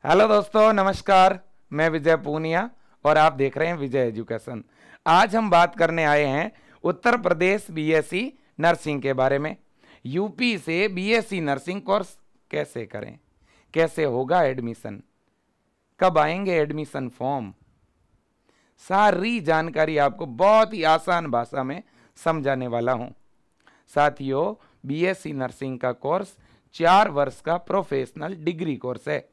Hello दोस्तों, नमस्कार। मैं विजय पूनिया और आप देख रहे हैं विजय एजुकेशन। आज हम बात करने आए हैं उत्तर प्रदेश बीएससी नर्सिंग के बारे में। यूपी से बीएससी नर्सिंग कोर्स कैसे करें, कैसे होगा एडमिशन, कब आएंगे एडमिशन फॉर्म, सारी जानकारी आपको बहुत ही आसान भाषा में समझाने वाला हूं। साथियों, बीएससी नर्सिंग का कोर्स 4 वर्ष का प्रोफेशनल डिग्री कोर्स है।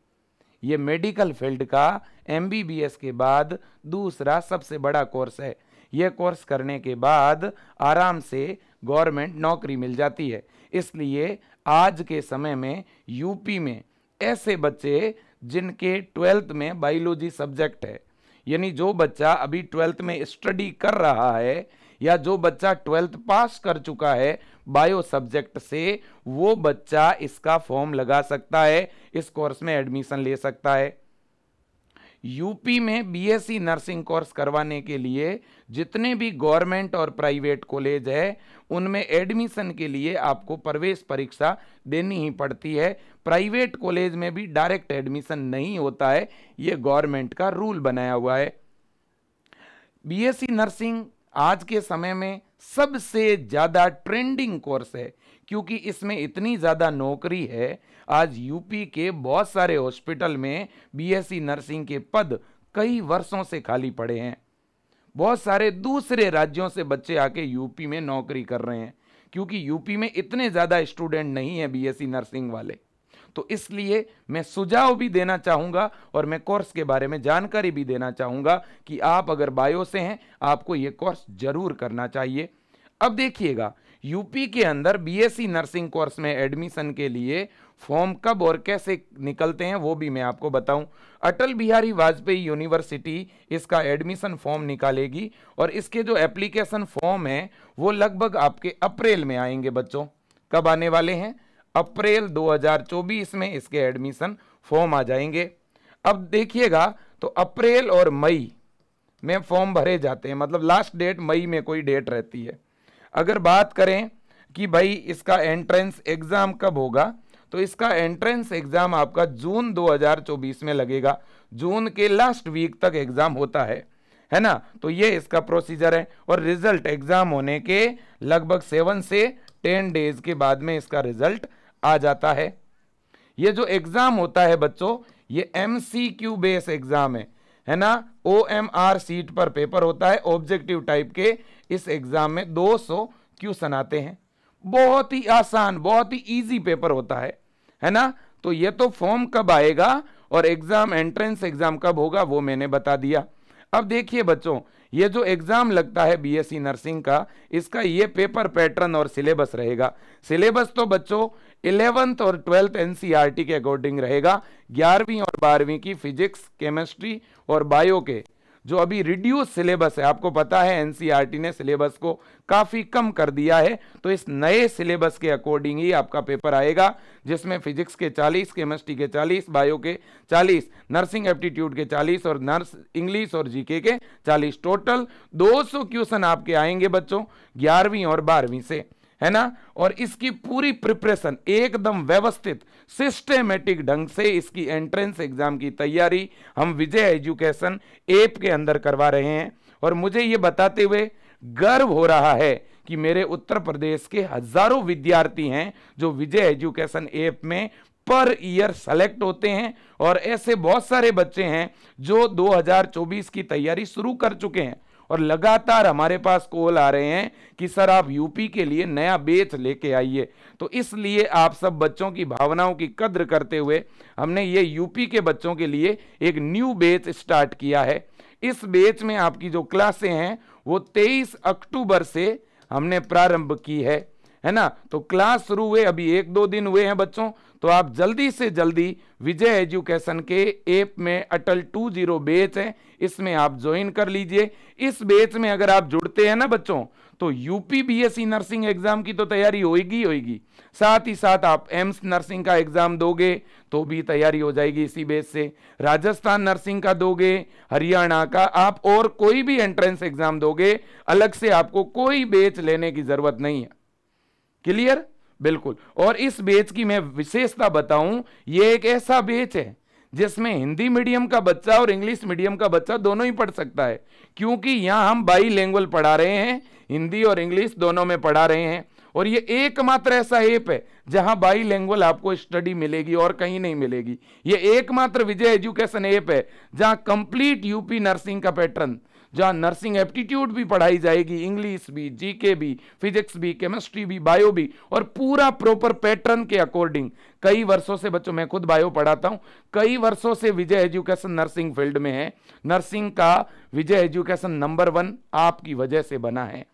ये मेडिकल फील्ड का एमबीबीएस के बाद दूसरा सबसे बड़ा कोर्स है। यह कोर्स करने के बाद आराम से गवर्नमेंट नौकरी मिल जाती है। इसलिए आज के समय में यूपी में ऐसे बच्चे जिनके 12th में बायोलॉजी सब्जेक्ट है, यानी जो बच्चा अभी 12th में स्टडी कर रहा है या जो बच्चा 12th पास कर चुका है बायो सब्जेक्ट से, वो बच्चा इसका फॉर्म लगा सकता है, इस कोर्स में एडमिशन ले सकता है। यूपी में बीएससी नर्सिंग कोर्स करवाने के लिए जितने भी गवर्नमेंट और प्राइवेट कॉलेज है, उनमें एडमिशन के लिए आपको प्रवेश परीक्षा देनी ही पड़ती है। प्राइवेट कॉलेज में भी डायरेक्ट एडमिशन नहीं होता है, ये गवर्नमेंट का रूल बनाया हुआ है। बीएससी नर्सिंग आज के समय में सबसे ज्यादा ट्रेंडिंग कोर्स है, क्योंकि इसमें इतनी ज्यादा नौकरी है। आज यूपी के बहुत सारे हॉस्पिटल में बीएससी नर्सिंग के पद कई वर्षों से खाली पड़े हैं। बहुत सारे दूसरे राज्यों से बच्चे आके यूपी में नौकरी कर रहे हैं, क्योंकि यूपी में इतने ज्यादा स्टूडेंट नहीं है बीएससी नर्सिंग वाले। तो इसलिए मैं सुझाव भी देना चाहूंगा और मैं कोर्स के बारे में जानकारी भी देना चाहूंगा कि आप अगर बायो से हैं, आपको यह कोर्स जरूर करना चाहिए। अब देखिएगा, यूपी के अंदर बीएससी नर्सिंग कोर्स में एडमिशन के लिए फॉर्म कब और कैसे निकलते हैं वो भी मैं आपको बताऊं। अटल बिहारी वाजपेयी यूनिवर्सिटी इसका एडमिशन फॉर्म निकालेगी और इसके जो एप्लीकेशन फॉर्म है वो लगभग आपके अप्रैल में आएंगे। बच्चों, कब आने वाले हैं? अप्रैल 2024 में इसके एडमिशन फॉर्म आ जाएंगे। अब देखिएगा, तो अप्रैल और मई में फॉर्म भरे जाते हैं, मतलब लास्ट डेट मई में कोई डेट रहती है। अगर बात करें कि भाई इसका एंट्रेंस एग्जाम कब होगा, तो इसका एंट्रेंस एग्जाम आपका जून 2024 में लगेगा। जून के लास्ट वीक तक एग्जाम होता है ना। तो ये इसका प्रोसीजर है और रिजल्ट एग्जाम होने के लगभग 7 से 10 डेज के बाद में इसका रिजल्ट आ जाता है। ये जो एग्जाम होता है बच्चों, ये एमसीक्यू बेस एग्जाम है ना। ओएमआर सीट पर पेपर होता है, ऑब्जेक्टिव टाइप के। इस एग्जाम में 200 क्वेश्चन आते हैं। बहुत ही आसान, बहुत ही इजी पेपर होता है ना। तो ये तो फॉर्म कब आएगा और एग्जाम एंट्रेंस एग्जाम कब होगा वो मैंने बता दिया। अब देखिए बच्चों, ये जो एग्जाम लगता है बीएससी नर्सिंग का, इसका ये पेपर पैटर्न और सिलेबस रहेगा। सिलेबस तो बच्चों 11th और 12th एनसीईआरटी के अकॉर्डिंग रहेगा। 11वीं और 12वीं की फिजिक्स, केमिस्ट्री और बायो के जो अभी रिड्यूस सिलेबस है, आपको पता है एनसीईआरटी ने सिलेबस को काफी कम कर दिया है, तो इस नए सिलेबस के अकॉर्डिंग ही आपका पेपर आएगा, जिसमें फिजिक्स के 40, केमिस्ट्री के 40, बायो के 40, नर्सिंग एप्टीट्यूड के 40 और नर्स इंग्लिश और जीके के 40, टोटल 200 क्वेश्चन आपके आएंगे बच्चों 11वीं और 12वीं से, है ना। और इसकी पूरी प्रिपरेशन एकदम व्यवस्थित सिस्टेमेटिक ढंग से इसकी एंट्रेंस एग्जाम की तैयारी हम विजय एजुकेशन ऐप के अंदर करवा रहे हैं। और मुझे ये बताते हुए गर्व हो रहा है कि मेरे उत्तर प्रदेश के हजारों विद्यार्थी हैं जो विजय एजुकेशन ऐप में पर ईयर सेलेक्ट होते हैं। और ऐसे बहुत सारे बच्चे हैं जो 2024 की तैयारी शुरू कर चुके हैं और लगातार हमारे पास कॉल आ रहे हैं कि सर आप यूपी के लिए नया बैच लेके आइए। तो इसलिए आप सब बच्चों की भावनाओं की कद्र करते हुए हमने ये यूपी के बच्चों के लिए एक न्यू बैच स्टार्ट किया है। इस बैच में आपकी जो क्लासें हैं वो 23 अक्टूबर से हमने प्रारंभ की है ना। तो क्लास शुरू हुए अभी 1-2 दिन हुए हैं बच्चों। तो आप जल्दी से जल्दी विजय एजुकेशन के ऐप में अटल 20 बैच है, इसमें आप ज्वाइन कर लीजिए। इस बैच में अगर आप जुड़ते हैं ना बच्चों, तो यूपी बीएससी नर्सिंग एग्जाम की तो तैयारी होगी, साथ ही साथ आप एम्स नर्सिंग का एग्जाम दोगे तो भी तैयारी हो जाएगी इसी बैच से। राजस्थान नर्सिंग का दोगे, हरियाणा का, आप और कोई भी एंट्रेंस एग्जाम दोगे, अलग से आपको कोई बैच लेने की जरूरत नहीं है। क्लियर? बिल्कुल। और इस बैच की मैं विशेषता बताऊं, ये एक ऐसा बैच है जिसमें हिंदी मीडियम का बच्चा और इंग्लिश मीडियम का बच्चा दोनों ही पढ़ सकता है, क्योंकि यहां हम बाईलिंगुअल पढ़ा रहे हैं, हिंदी और इंग्लिश दोनों में पढ़ा रहे हैं। और ये एकमात्र ऐसा ऐप है जहां बाईलिंगुअल आपको स्टडी मिलेगी और कहीं नहीं मिलेगी। ये एकमात्र विजय एजुकेशन ऐप है जहां कंप्लीट यूपी नर्सिंग का पैटर्न, जहां नर्सिंग एप्टीट्यूड भी पढ़ाई जाएगी, इंग्लिश भी, जीके भी, फिजिक्स भी, केमिस्ट्री भी, बायो भी, और पूरा प्रॉपर पैटर्न के अकॉर्डिंग। कई वर्षों से बच्चों, मैं खुद बायो पढ़ाता हूं, कई वर्षों से विजय एजुकेशन नर्सिंग फील्ड में है। नर्सिंग का विजय एजुकेशन नंबर 1 आपकी वजह से बना है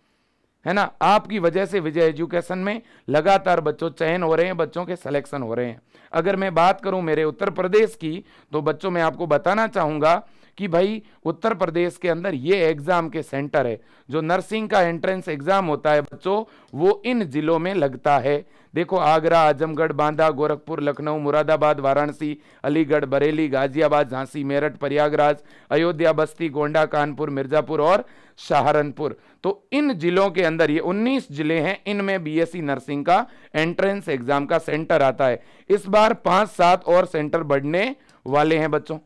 ना। आपकी वजह से विजय एजुकेशन में लगातार बच्चों चयन हो रहे हैं, बच्चों के सिलेक्शन हो रहे हैं। अगर मैं बात करूं मेरे उत्तर प्रदेश की, तो बच्चों मैं आपको बताना चाहूंगा कि भाई उत्तर प्रदेश के अंदर ये एग्जाम के सेंटर है, जो नर्सिंग का एंट्रेंस एग्जाम होता है बच्चों, वो इन जिलों में लगता है। देखो, आगरा, आजमगढ़, बांदा, गोरखपुर, लखनऊ, मुरादाबाद, वाराणसी, अलीगढ़, बरेली, गाजियाबाद, झांसी, मेरठ, प्रयागराज, अयोध्या, बस्ती, गोंडा, कानपुर, मिर्जापुर और सहारनपुर। तो इन जिलों के अंदर, ये 19 जिले हैं, इनमें बीएससी नर्सिंग का एंट्रेंस एग्जाम का सेंटर आता है। इस बार 5-7 और सेंटर बढ़ने वाले हैं बच्चों।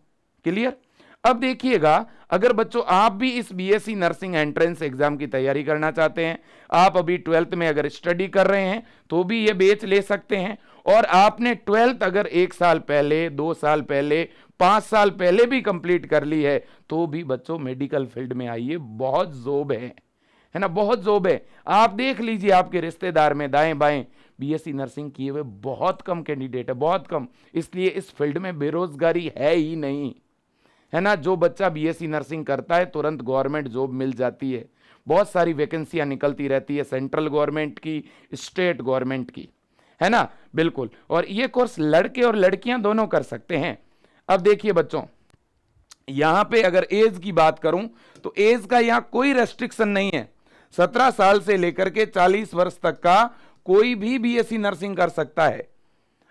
क्लियर? अब देखिएगा, अगर बच्चों आप भी इस बीएससी नर्सिंग एंट्रेंस एग्जाम की तैयारी करना चाहते हैं, आप अभी 12th में अगर स्टडी कर रहे हैं तो भी ये बैच ले सकते हैं। और आपने 12th अगर 1 साल पहले, 2 साल पहले, 5 साल पहले भी कंप्लीट कर ली है, तो भी बच्चों मेडिकल फील्ड में आइए, बहुत जॉब है ना, बहुत जॉब है। आप देख लीजिए आपके रिश्तेदार में दाएं बाएं बीएससी नर्सिंग किए हुए बहुत कम कैंडिडेट है, बहुत कम। इसलिए इस फील्ड में बेरोजगारी है ही नहीं, है ना। जो बच्चा बीएससी नर्सिंग करता है तुरंत गवर्नमेंट जॉब मिल जाती है, बहुत सारी वैकेंसियां निकलती रहती है, सेंट्रल गवर्नमेंट की, स्टेट गवर्नमेंट की, है ना, बिल्कुल। और ये कोर्स लड़के और लड़कियां दोनों कर सकते हैं। अब देखिए बच्चों, यहां पे अगर एज की बात करूं तो एज का यहां कोई रेस्ट्रिक्शन नहीं है। 17 साल से लेकर के 40 वर्ष तक का कोई भी बीएससी नर्सिंग कर सकता है।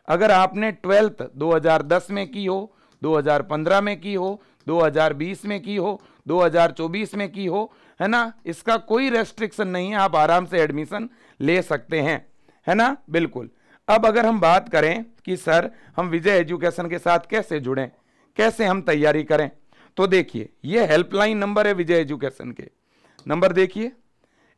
अगर आपने 12th 2010 में की हो, 2015 में की हो, 2020 में की हो, 2024 में की हो, है ना, इसका कोई रेस्ट्रिक्शन नहीं है, आप आराम से एडमिशन ले सकते हैं, है ना, बिल्कुल। अब अगर हम बात करें कि सर हम विजय एजुकेशन के साथ कैसे जुड़ें, कैसे हम तैयारी करें, तो देखिए ये हेल्पलाइन नंबर है विजय एजुकेशन के। नंबर देखिए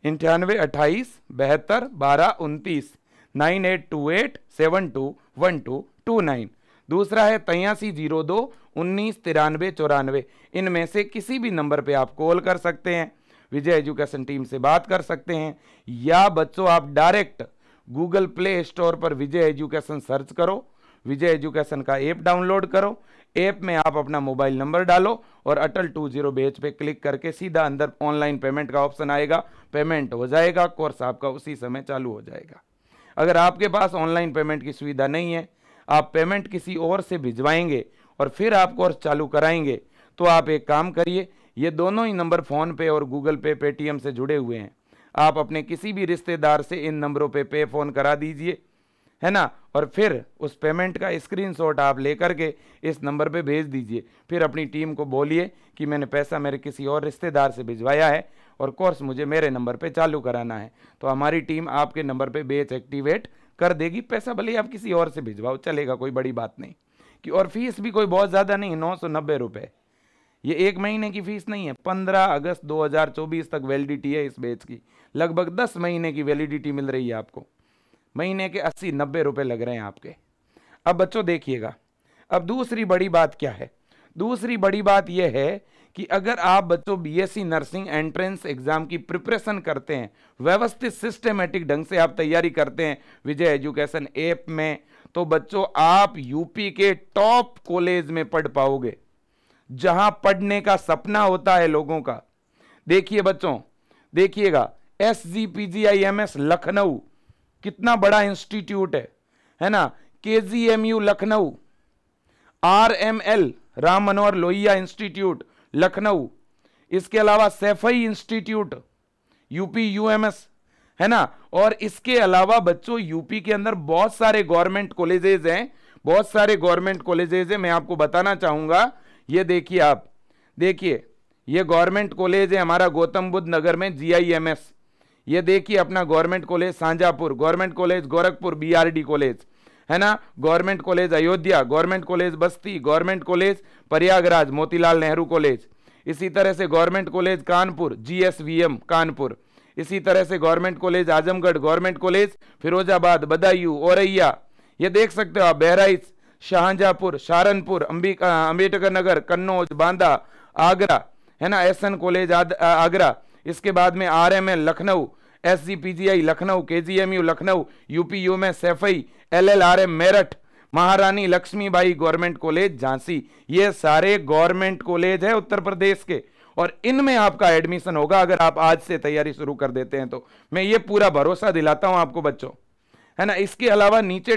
98 28 72 12 29, 9828721229। दूसरा है 8302 19 93 94। इनमें से किसी भी नंबर पे आप कॉल कर सकते हैं, विजय एजुकेशन टीम से बात कर सकते हैं, या बच्चों आप डायरेक्ट गूगल प्ले स्टोर पर विजय एजुकेशन सर्च करो, विजय एजुकेशन का ऐप डाउनलोड करो, ऐप में आप अपना मोबाइल नंबर डालो और अटल 20 बैच पे क्लिक करके सीधा अंदर ऑनलाइन पेमेंट का ऑप्शन आएगा, पेमेंट हो जाएगा, कोर्स आपका उसी समय चालू हो जाएगा। अगर आपके पास ऑनलाइन पेमेंट की सुविधा नहीं है, आप पेमेंट किसी और से भिजवाएंगे और फिर आप कोर्स चालू कराएंगे, तो आप एक काम करिए, ये दोनों ही नंबर फोन पे और गूगल पे, पेटीएम से जुड़े हुए हैं। आप अपने किसी भी रिश्तेदार से इन नंबरों पे फोन करा दीजिए, है ना, और फिर उस पेमेंट का स्क्रीनशॉट आप लेकर के इस नंबर पे भेज दीजिए। फिर अपनी टीम को बोलिए कि मैंने पैसा मेरे किसी और रिश्तेदार से भिजवाया है और कोर्स मुझे मेरे नंबर पे चालू कराना है, तो हमारी टीम आपके नंबर पे बैच एक्टिवेट कर देगी। पैसा भले आप किसी और से भिजवाओ, चलेगा, कोई बड़ी बात नहीं कि, और फीस भी कोई बहुत ज़्यादा नहीं है, 990 रुपये। ये 1 महीने की फीस नहीं है, 15 अगस्त 2024 तक वैलिडिटी है इस बैच की। लगभग 10 महीने की वैलिडिटी मिल रही है आपको, महीने के 80-90 रुपये लग रहे हैं आपके। अब बच्चों देखिएगा, अब दूसरी बड़ी बात क्या है, दूसरी बड़ी बात यह है कि अगर आप बच्चों बीएससी नर्सिंग एंट्रेंस एग्जाम की प्रिपरेशन करते हैं, व्यवस्थित सिस्टमेटिक ढंग से आप तैयारी करते हैं विजय एजुकेशन ऐप में, तो बच्चों आप यूपी के टॉप कॉलेज में पढ़ पाओगे, जहां पढ़ने का सपना होता है लोगों का। देखिए बच्चों, देखिएगा SGPGIMS लखनऊ कितना बड़ा इंस्टीट्यूट है ना, KGMU Lucknow, RML Ram Manohar Lohia institute Lucknow, इसके अलावा सैफई इंस्टीट्यूट यूपी UMS, है ना। और इसके अलावा बच्चों यूपी के अंदर बहुत सारे गवर्नमेंट कॉलेजेस हैं, बहुत सारे गवर्नमेंट कॉलेजेस हैं। मैं आपको बताना चाहूंगा, ये देखिए, आप देखिए, ये गवर्नमेंट कॉलेज है हमारा गौतम बुद्ध नगर में GIMS। ये देखिए अपना government college Shahjahanpur, government college Gorakhpur BRD college, है ना, government college Ayodhya, government college Basti, government college Prayagraj Motilal Nehru college, इसी तरह से government college Kanpur GSVM Kanpur, इसी तरह से government college Azamgarh, government college Firozabad, Badaun, Auraiya, ये देख सकते हो आप, बहराइच, शाहजहांपुर, सहारनपुर, अंबेडकर नगर, कन्नौज, बांदा, आगरा, है ना, SN कॉलेज आगरा, इसके बाद में RML Lucknow, SGPGI Lucknow, KGMU Lucknow, UPU में सैफई, LLRM मेरठ, महारानी लक्ष्मीबाई गवर्नमेंट कॉलेज झांसी, ये सारे गवर्नमेंट कॉलेज है उत्तर प्रदेश के, और इनमें आपका एडमिशन होगा अगर आप आज से तैयारी शुरू कर देते हैं तो। मैं ये पूरा भरोसा दिलाता हूं आपको बच्चों, है ना। इसके अलावा नीचे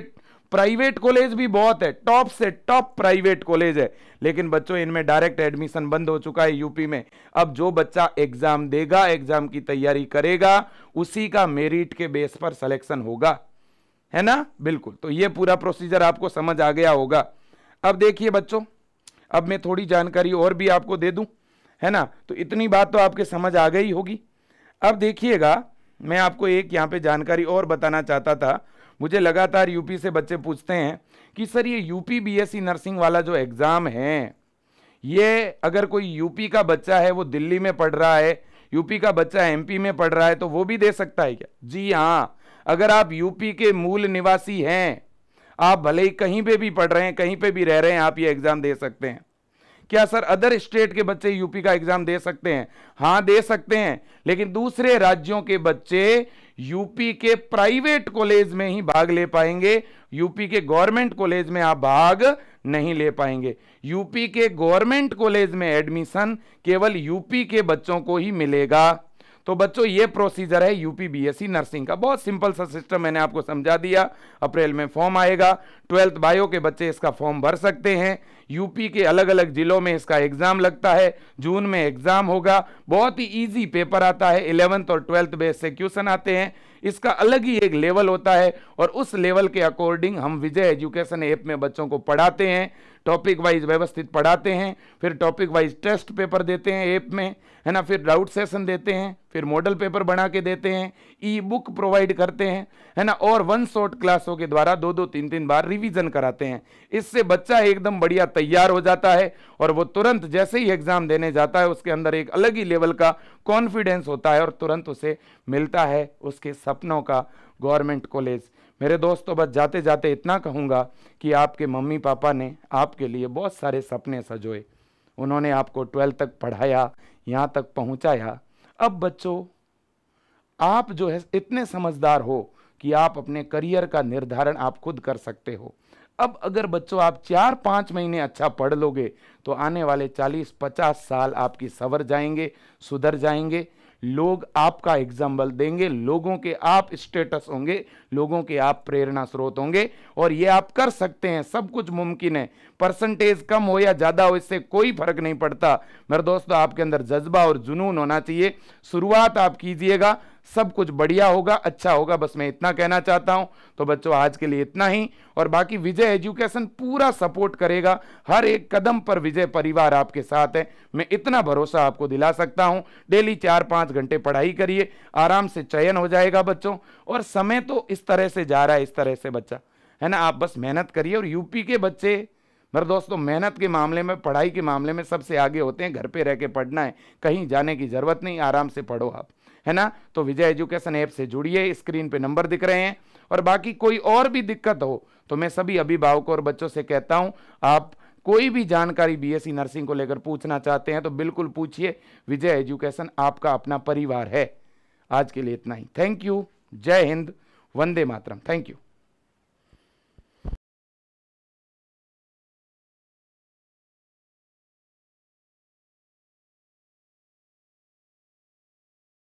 प्राइवेट कॉलेज भी बहुत है, टॉप से टॉप प्राइवेट कॉलेज है, लेकिन बच्चों इनमें डायरेक्ट एडमिशन बंद हो चुका है यूपी में। अब जो बच्चा एग्जाम देगा, एग्जाम की तैयारी करेगा, उसी का मेरिट के बेस पर सिलेक्शन होगा, है ना, बिल्कुल। तो ये पूरा प्रोसीजर आपको समझ आ गया होगा। अब देखिए बच्चों, अब मैं थोड़ी जानकारी और भी आपको दे दूं, है ना, तो इतनी बात तो आपके समझ आ गई होगी। अब देखिएगा, मैं आपको एक यहाँ पे जानकारी और बताना चाहता था। मुझे लगातार यूपी से बच्चे पूछते हैं कि सर ये यूपी BSc नर्सिंग वाला जो एग्जाम है, ये अगर कोई यूपी का बच्चा है, वो दिल्ली में पढ़ रहा है, यूपी का बच्चा MP में पढ़ रहा है, तो वो भी दे सकता है क्या? जी हाँ, अगर आप यूपी के मूल निवासी हैं, आप भले ही कहीं पे भी पढ़ रहे हैं, कहीं पे भी रह रहे हैं, आप ये एग्जाम दे सकते हैं। क्या सर अदर स्टेट के बच्चे यूपी का एग्जाम दे सकते हैं? हाँ दे सकते हैं, लेकिन दूसरे राज्यों के बच्चे यूपी के प्राइवेट कॉलेज में ही भाग ले पाएंगे, यूपी के गवर्नमेंट कॉलेज में आप भाग नहीं ले पाएंगे। यूपी के गवर्नमेंट कॉलेज में एडमिशन केवल यूपी के बच्चों को ही मिलेगा। तो बच्चों ये प्रोसीजर है यूपी BSc नर्सिंग का, बहुत सिंपल सा सिस्टम मैंने आपको समझा दिया। अप्रैल में फॉर्म आएगा, 12th बायो के बच्चे इसका फॉर्म भर सकते हैं। यूपी के अलग अलग जिलों में इसका एग्जाम लगता है, जून में एग्जाम होगा, बहुत ही इजी पेपर आता है, 11th और 12th बेस से क्वेश्चन आते हैं। इसका अलग ही एक लेवल होता है, और उस लेवल के अकॉर्डिंग हम विजय एजुकेशन ऐप में बच्चों को पढ़ाते हैं, टॉपिक वाइज व्यवस्थित पढ़ाते हैं, फिर टॉपिक वाइज टेस्ट पेपर देते हैं ऐप में, है ना, फिर डाउट सेशन देते हैं, फिर मॉडल पेपर बना के देते हैं, ई-बुक प्रोवाइड करते हैं, है ना, और 1 शॉट क्लासों के द्वारा 2-2 3-3 बार रिवीजन कराते हैं। इससे बच्चा एकदम बढ़िया तैयार हो जाता है, और वो तुरंत जैसे ही एग्जाम देने जाता है, उसके अंदर एक अलग ही लेवल का कॉन्फिडेंस होता है, और तुरंत उसे मिलता है उसके सपनों का गवर्नमेंट कॉलेज। मेरे दोस्तों, बस जाते जाते इतना कहूँगा कि आपके मम्मी पापा ने आपके लिए बहुत सारे सपने सजोए, उन्होंने आपको 12th तक पढ़ाया, यहाँ तक पहुँचाया। अब बच्चों, आप जो है इतने समझदार हो कि आप अपने करियर का निर्धारण आप खुद कर सकते हो। अब अगर बच्चों आप 4-5 महीने अच्छा पढ़ लोगे, तो आने वाले 40-50 साल आपकी संवर जाएंगे, सुधर जाएंगे। लोग आपका एग्जाम्पल देंगे, लोगों के आप स्टेटस होंगे, लोगों के आप प्रेरणा स्रोत होंगे, और ये आप कर सकते हैं। सब कुछ मुमकिन है, परसेंटेज कम हो या ज्यादा हो, इससे कोई फर्क नहीं पड़ता। मेरे दोस्तों, आपके अंदर जज्बा और जुनून होना चाहिए। शुरुआत आप कीजिएगा, सब कुछ बढ़िया होगा, अच्छा होगा, बस मैं इतना कहना चाहता हूं। तो बच्चों, आज के लिए इतना ही, और बाकी विजय एजुकेशन पूरा सपोर्ट करेगा, हर एक कदम पर विजय परिवार आपके साथ है, मैं इतना भरोसा आपको दिला सकता हूं। डेली 4-5 घंटे पढ़ाई करिए, आराम से चयन हो जाएगा बच्चों। और समय तो इस तरह से जा रहा है, इस तरह से बच्चा, है ना, आप बस मेहनत करिए। और यूपी के बच्चे मेरे दोस्तों मेहनत के मामले में, पढ़ाई के मामले में सबसे आगे होते हैं। घर पे रह के पढ़ना है, कहीं जाने की जरूरत नहीं, आराम से पढ़ो आप, है ना। तो विजय एजुकेशन ऐप से जुड़िए, स्क्रीन पे नंबर दिख रहे हैं। और बाकी कोई और भी दिक्कत हो तो मैं सभी अभिभावकों और बच्चों से कहता हूं, आप कोई भी जानकारी BSc नर्सिंग को लेकर पूछना चाहते हैं तो बिल्कुल पूछिए। विजय एजुकेशन आपका अपना परिवार है। आज के लिए इतना ही। Thank you. जय हिंद, वंदे मातरम। Thank you.